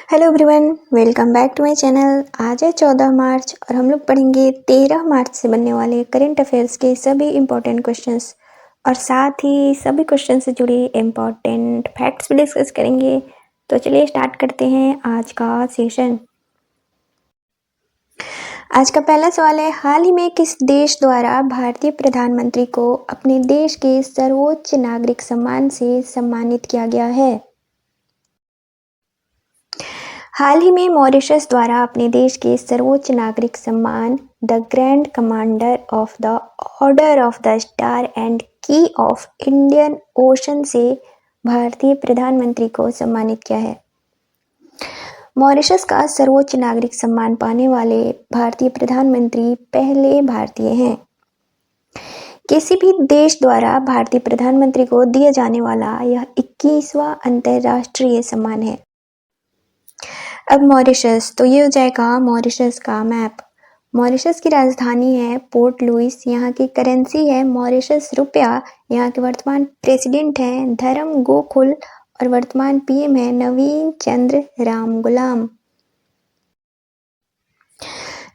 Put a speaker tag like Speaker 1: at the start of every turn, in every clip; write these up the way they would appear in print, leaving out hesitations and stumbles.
Speaker 1: Hello everyone, welcome back to my channel. आज है 14 मार्च और हम लोग पढ़ेंगे 13 मार्च से बनने वाले करंट अफेयर्स के सभी इम्पोर्टेंट क्वेश्चंस और साथ ही सभी क्वेश्चन से जुड़े इम्पोर्टेंट फैक्ट्स भी डिस्कस करेंगे। तो चलिए स्टार्ट करते हैं आज का सेशन। आज का पहला सवाल है, हाल ही में किस देश द्वारा भारतीय प्रधानमंत्री को अपने देश के सर्वोच्च नागरिक सम्मान से सम्मानित किया गया है? हाल ही में मॉरिशस द्वारा अपने देश के सर्वोच्च नागरिक सम्मान the grand commander of the order of the star and की ऑफ इंडियन ओशन से भारतीय प्रधानमंत्री को सम्मानित किया है। मॉरिशस का सर्वोच्च नागरिक सम्मान पाने वाले भारतीय प्रधानमंत्री पहले भारतीय हैं। किसी भी देश द्वारा भारतीय प्रधानमंत्री को दिया जाने वाला यह 21वां अंतर्राष्ट्रीय सम्मान है। अब मॉरिशस, तो ये हो जाएगा मॉरिशस का मैप। मॉरिशस की राजधानी है पोर्ट लुइस, यहाँ की करेंसी है मॉरिशस रुपया, यहाँ के वर्तमान प्रेसिडेंट हैं धर्म गोकुल और वर्तमान पीएम है नवीन चंद्र राम गुलाम।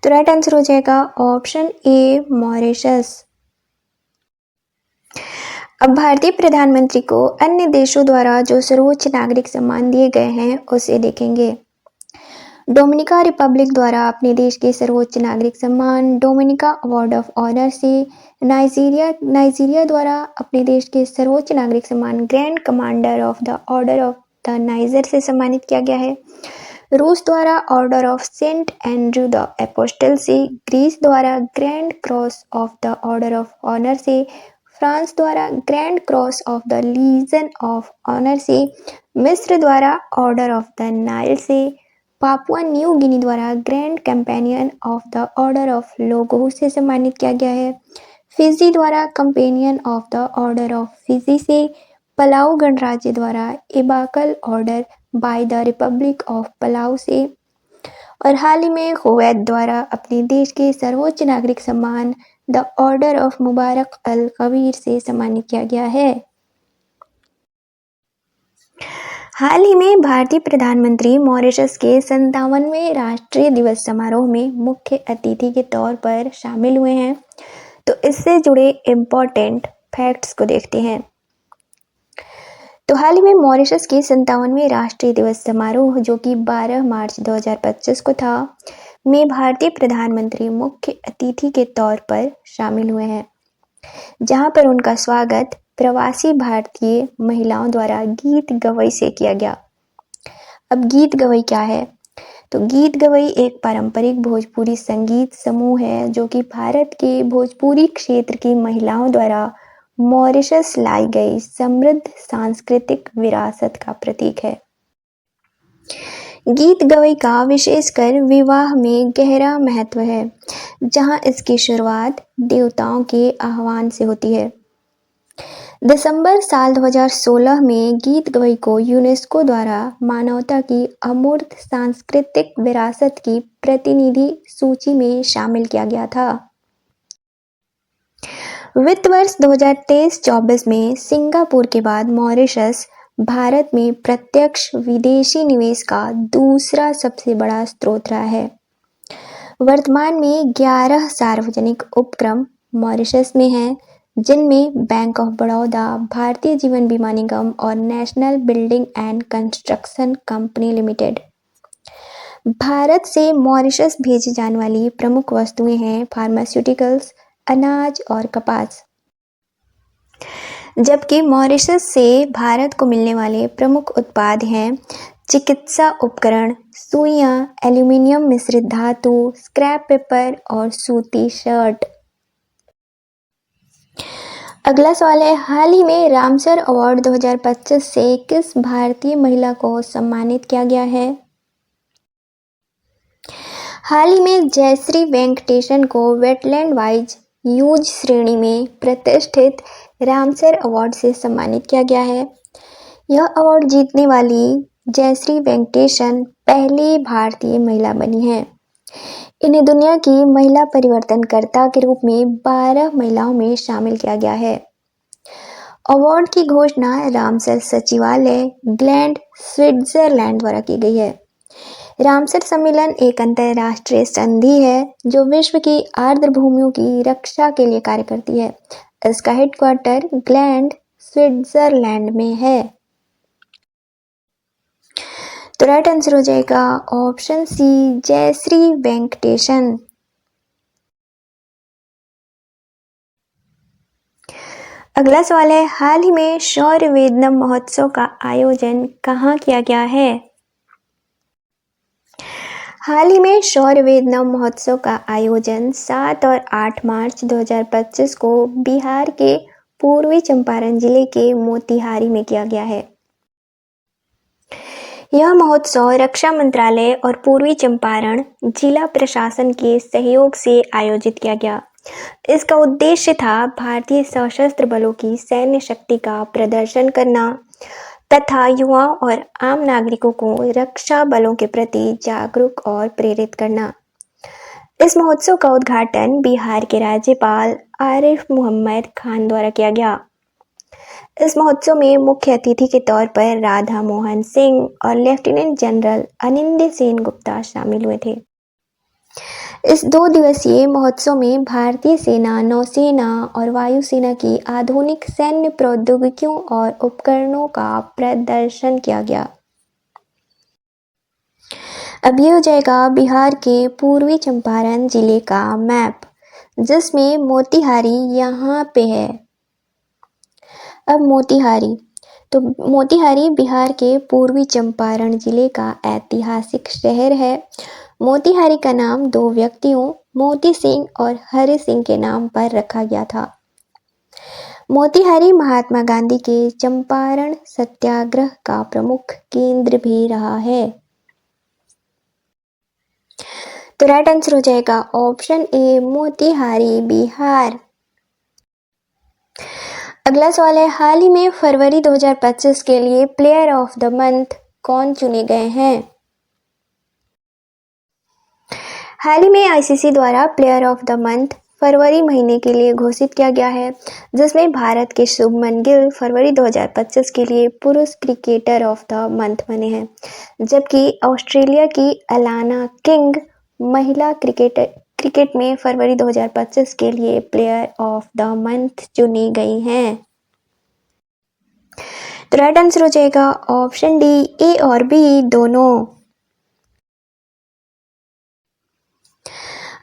Speaker 1: तो राइट आंसर हो जाएगा ऑप्शन ए मॉरिशस। अब भारतीय प्रधानमंत्री को अन्य देशों द्वारा जो सर्वोच्च नागरिक सम्मान दिए गए हैं उसे देखेंगे। डोमिनिका रिपब्लिक द्वारा अपने देश के सर्वोच्च नागरिक सम्मान डोमिनिका अवार्ड ऑफ ऑनर से, नाइजीरिया द्वारा अपने देश के सर्वोच्च नागरिक सम्मान grand commander of the order of the Niger से सम्मानित किया गया है। रूस द्वारा order of Saint Andrew the Apostle से, ग्रीस द्वारा grand cross of the order of honour से, फ्रांस द्वारा grand cross of the legion of honour से, मिस्र द्वारा ऑर्डर ऑफ द नाइल से, पापुआ न्यू गिनी द्वारा grand Companion of the order of Logohu से सम्मानित किया गया है। फिजी द्वारा Companion of the order of Fiji से, पलाऊ गणराज्य द्वारा Ebakl Order by the Republic of Palau से, और हाल ही में कुवैत द्वारा अपने देश के सर्वोच्च नागरिक सम्मान द ऑर्डर ऑफ मुबारक अल कबीर से सम्मानित किया गया है। हाल ही में भारतीय प्रधानमंत्री मॉरिशस के 57वें राष्ट्रीय दिवस समारोह में मुख्य अतिथि के तौर पर शामिल हुए हैं। तो इससे जुड़े इम्पोर्टेंट फैक्ट्स को देखते हैं। तो हाल ही में मॉरिशस के 57वें राष्ट्रीय दिवस समारोह जो कि 12 मार्च 2025 को था, में भारतीय प्रधानमंत्री मुख्य अतिथि के तौर पर शामिल हुए हैं, जहां पर उनका स्वागत प्रवासी भारतीय महिलाओं द्वारा गीत गवई से किया गया। अब गीत गवई क्या है? तो गीत गवई एक पारंपरिक भोजपुरी संगीत समूह है जो कि भारत के भोजपुरी क्षेत्र की महिलाओं द्वारा मॉरिशस लाई गई समृद्ध सांस्कृतिक विरासत का प्रतीक है। गीत गवई का विशेषकर विवाह में गहरा महत्व है, जहां इसकी शुरुआत देवताओं के आह्वान से होती है। दिसंबर साल 2016 में गीत गवई को यूनेस्को द्वारा मानवता की अमूर्त सांस्कृतिक विरासत की प्रतिनिधि सूची में शामिल किया गया था। वित्त वर्ष 2023-24 में सिंगापुर के बाद मॉरिशस भारत में प्रत्यक्ष विदेशी निवेश का दूसरा सबसे बड़ा स्रोत रहा है। वर्तमान में 11 सार्वजनिक उपक्रम मॉरिशस में हैं, जिनमें बैंक ऑफ बड़ौदा, भारतीय जीवन बीमा निगम और national building and construction company limited. Bharat से मॉरिशस भेजी जाने वाली प्रमुख वस्तुएं हैं फार्मास्यूटिकल्स, अनाज और कपास, जबकि मॉरिशस से भारत को मिलने वाले प्रमुख उत्पाद हैं चिकित्सा उपकरण, सुइयां, एल्यूमिनियम मिश्रित धातु, स्क्रैप पेपर और सूती शर्ट। अगला सवाल है, हाल ही में रामसर अवार्ड 2025 से किस भारतीय महिला को सम्मानित किया गया है? हाल ही में जयश्री वेंकटेशन को वेटलैंड वाइज यूज श्रेणी में प्रतिष्ठित रामसर अवार्ड से सम्मानित किया गया है। यह अवार्ड जीतने वाली जयश्री वेंकटेशन पहली भारतीय महिला बनी है। इन्हें दुनिया की महिला परिवर्तनकर्ता के रूप में 12 महिलाओं में शामिल किया गया है। अवार्ड की घोषणा रामसर सचिवालय ग्लैंड, स्विट्जरलैंड द्वारा की गई है। रामसर सम्मेलन एक अंतर्राष्ट्रीय संधि है जो विश्व की आर्द्र भूमियों की रक्षा के लिए कार्य करती है। इसका हेडक्वार्टर ग्लैंड, स्विट्जरलैंड में है। तो राइट आंसर हो जाएगा ऑप्शन सी, जयश्री वेंकटेशन। अगला सवाल है, हाल ही में शौर्य वेदनम महोत्सव का आयोजन कहाँ किया गया है? हाल ही में शौर्य वेदनम महोत्सव का आयोजन 7 और 8 मार्च 2025 को बिहार के पूर्वी चंपारण जिले के मोतिहारी में किया गया है। यह महोत्सव रक्षा मंत्रालय और पूर्वी चंपारण जिला प्रशासन के सहयोग से आयोजित किया गया। इसका उद्देश्य था भारतीय सशस्त्र बलों की सैन्य शक्ति का प्रदर्शन करना तथा युवाओं और आम नागरिकों को रक्षा बलों के प्रति जागरूक और प्रेरित करना। इस महोत्सव का उद्घाटन बिहार के राज्यपाल आरिफ मोहम्मद खान द्वारा किया गया। इस महोत्सव में मुख्य अतिथि के तौर पर राधा मोहन सिंह और लेफ्टिनेंट जनरल अनिंद्य सेन गुप्ता शामिल हुए थे। इस 2 दिवसीय महोत्सव में भारतीय सेना, नौसेना और वायुसेना की आधुनिक सैन्य प्रौद्योगिकियों और उपकरणों का प्रदर्शन किया गया। अब ये हो जाएगा बिहार के पूर्वी चंपारण जिले का मैप, जिसमें मोतिहारी यहाँ पे है। अब मोतिहारी, तो मोतिहारी बिहार के पूर्वी चंपारण जिले का ऐतिहासिक शहर है। मोतिहारी का नाम 2 व्यक्तियों मोती सिंह और हरि सिंह के नाम पर रखा गया था। मोतिहारी महात्मा गांधी के चंपारण सत्याग्रह का प्रमुख केंद्र भी रहा है। तो राइट आंसर हो जाएगा ऑप्शन ए, मोतिहारी बिहार। अगला सवाल है, हाल ही में फरवरी 2025 के लिए प्लेयर ऑफ द मंथ कौन चुने गए हैं? हाल ही में आईसीसी द्वारा प्लेयर ऑफ द मंथ फरवरी महीने के लिए घोषित किया गया है, जिसमें भारत के शुभमन गिल फरवरी 2025 के लिए पुरुष क्रिकेटर ऑफ द मंथ बने हैं, जबकि ऑस्ट्रेलिया की अलाना किंग महिला क्रिकेट में फरवरी 2025 के लिए प्लेयर ऑफ द मंथ चुनी गई हैं। तो राइट आंसर हो जाएगा ऑप्शन डी, ए और बी दोनों।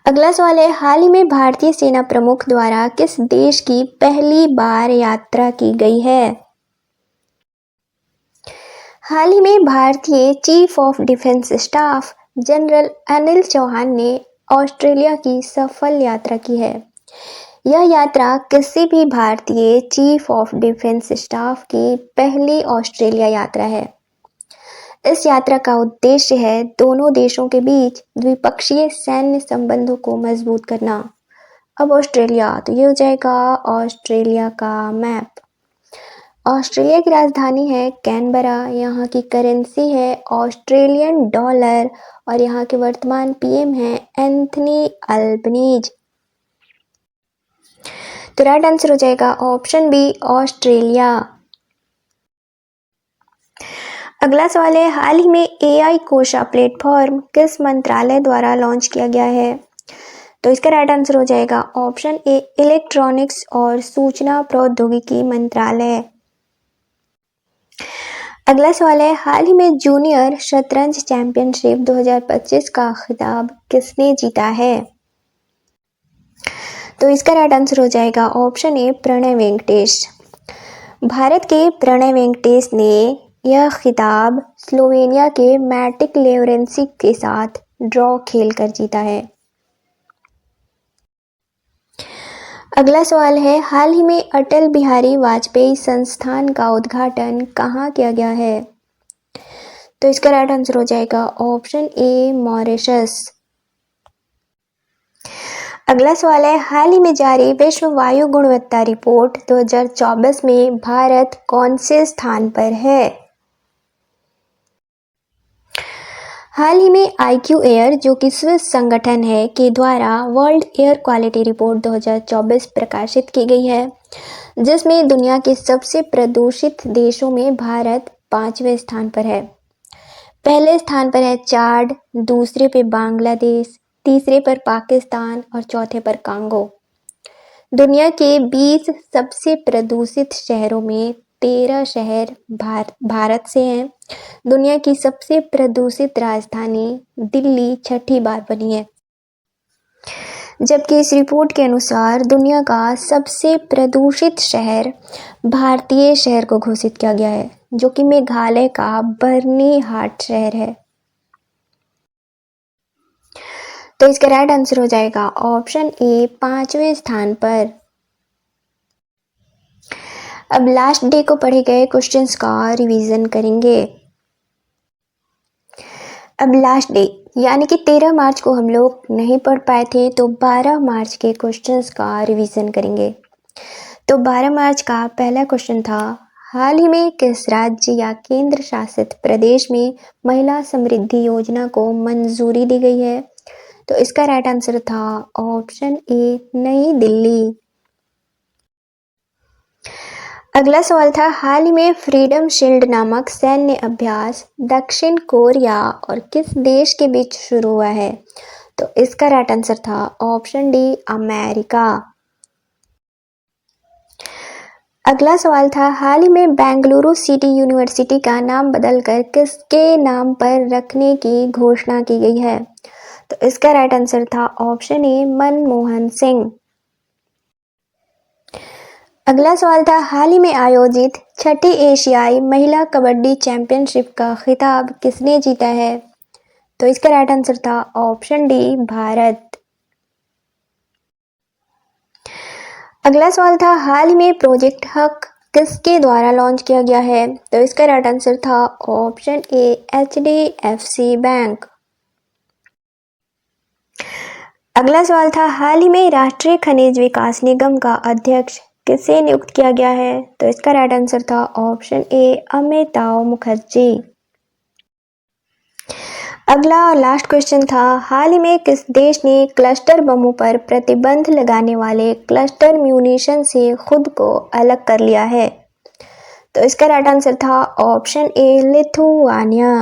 Speaker 1: अगला सवाल है, हाल ही में भारतीय सेना प्रमुख द्वारा किस देश की पहली बार यात्रा की गई है? हाल ही में भारतीय chief of defence staff general Anil Chauhan ने ऑस्ट्रेलिया की सफल यात्रा की है। यह यात्रा किसी भी भारतीय चीफ ऑफ डिफेंस स्टाफ की पहली ऑस्ट्रेलिया यात्रा है। इस यात्रा का उद्देश्य है दोनों देशों के बीच द्विपक्षीय सैन्य संबंधों को मजबूत करना। अब ऑस्ट्रेलिया, तो ये हो जाएगा ऑस्ट्रेलिया का मैप। ऑस्ट्रेलिया की राजधानी है कैनबरा, यहाँ की करेंसी है ऑस्ट्रेलियन डॉलर और यहाँ के वर्तमान पीएम हैं एंथनी अल्बनीज। तो राइट आंसर हो जाएगा ऑप्शन बी, ऑस्ट्रेलिया। अगला सवाल है, हाल ही में एआई कोशा प्लेटफॉर्म किस मंत्रालय द्वारा लॉन्च किया गया है? तो इसका राइट आंसर हो जाएगा ऑप्शन ए, इलेक्ट्रॉनिक्स और सूचना प्रौद्योगिकी मंत्रालय। अगला सवाल है, हाल ही में जूनियर शतरंज चैंपियनशिप 2025 का खिताब किसने जीता है? तो इसका राइट आंसर हो जाएगा ऑप्शन ए, प्रणय वेंकटेश। भारत के प्रणय वेंकटेश ने यह खिताब स्लोवेनिया के मैटिक लेवरेंसिक के साथ ड्रॉ खेलकर जीता है। अगला सवाल है, हाल ही में अटल बिहारी वाजपेयी संस्थान का उद्घाटन कहाँ किया गया है? तो इसका राइट आंसर हो जाएगा ऑप्शन ए, मॉरिशस। अगला सवाल है, हाल ही में जारी विश्व वायु गुणवत्ता रिपोर्ट 2024 में भारत कौन से स्थान पर है? हाल ही में IQ एयर, जो कि स्विस संगठन है, के द्वारा वर्ल्ड एयर क्वालिटी रिपोर्ट 2024 प्रकाशित की गई है, जिसमें दुनिया के सबसे प्रदूषित देशों में भारत 5वें स्थान पर है। पहले स्थान पर है चाड, दूसरे पे बांग्लादेश, तीसरे पर पाकिस्तान और चौथे पर कांगो। दुनिया के 20 सबसे प्रदूषित शहरों में 13 शहर भारत से हैं। दुनिया की सबसे प्रदूषित राजधानी दिल्ली छठी बार बनी है, जबकि इस रिपोर्ट के अनुसार दुनिया का सबसे प्रदूषित शहर भारतीय शहर को घोषित किया गया है, जो कि मेघालय का बर्नीहाट शहर है। तो इसका राइट आंसर हो जाएगा ऑप्शन ए 5वें स्थान पर। अब लास्ट डे को पढ़े गए क्वेश्चंस का रिवीजन करेंगे। अब लास्ट डे यानी कि 13 मार्च को हम लोग नहीं पढ़ पाए थे, तो 12 मार्च के क्वेश्चंस का रिवीजन करेंगे। तो 12 मार्च का पहला क्वेश्चन था, हाल ही में किस राज्य या केंद्र शासित प्रदेश में महिला समृद्धि योजना को मंजूरी दी गई है? तो इसका राइट आंसर था ऑप्शन ए नई दिल्ली। अगला सवाल था, हाल ही में फ्रीडम शील्ड नामक सैन्य अभ्यास दक्षिण कोरिया और किस देश के बीच शुरू हुआ है? तो इसका राइट आंसर था ऑप्शन डी अमेरिका। अगला सवाल था, हाल ही में बेंगलुरु सिटी यूनिवर्सिटी का नाम बदलकर किसके नाम पर रखने की घोषणा की गई है? तो इसका राइट आंसर था ऑप्शन ए मनमोहन सिंह। अगला सवाल था, हाल ही में आयोजित छठी एशियाई महिला कबड्डी चैंपियनशिप का खिताब किसने जीता है? तो इसका राइट आंसर था ऑप्शन डी भारत। अगला सवाल था, हाल ही में प्रोजेक्ट हक किसके द्वारा लॉन्च किया गया है? तो इसका राइट आंसर था ऑप्शन ए HDFC बैंक। अगला सवाल था, हाल ही में राष्ट्रीय खनिज विकास निगम का अध्यक्ष किसे नियुक्त किया गया है? तो इसका राइट आंसर था ऑप्शन ए अमिताभ मुखर्जी। अगला और लास्ट क्वेश्चन था, हाल ही में किस देश ने क्लस्टर बमों पर प्रतिबंध लगाने वाले क्लस्टर म्यूनिशन से खुद को अलग कर लिया है? तो इसका राइट आंसर था ऑप्शन ए लिथुआनिया।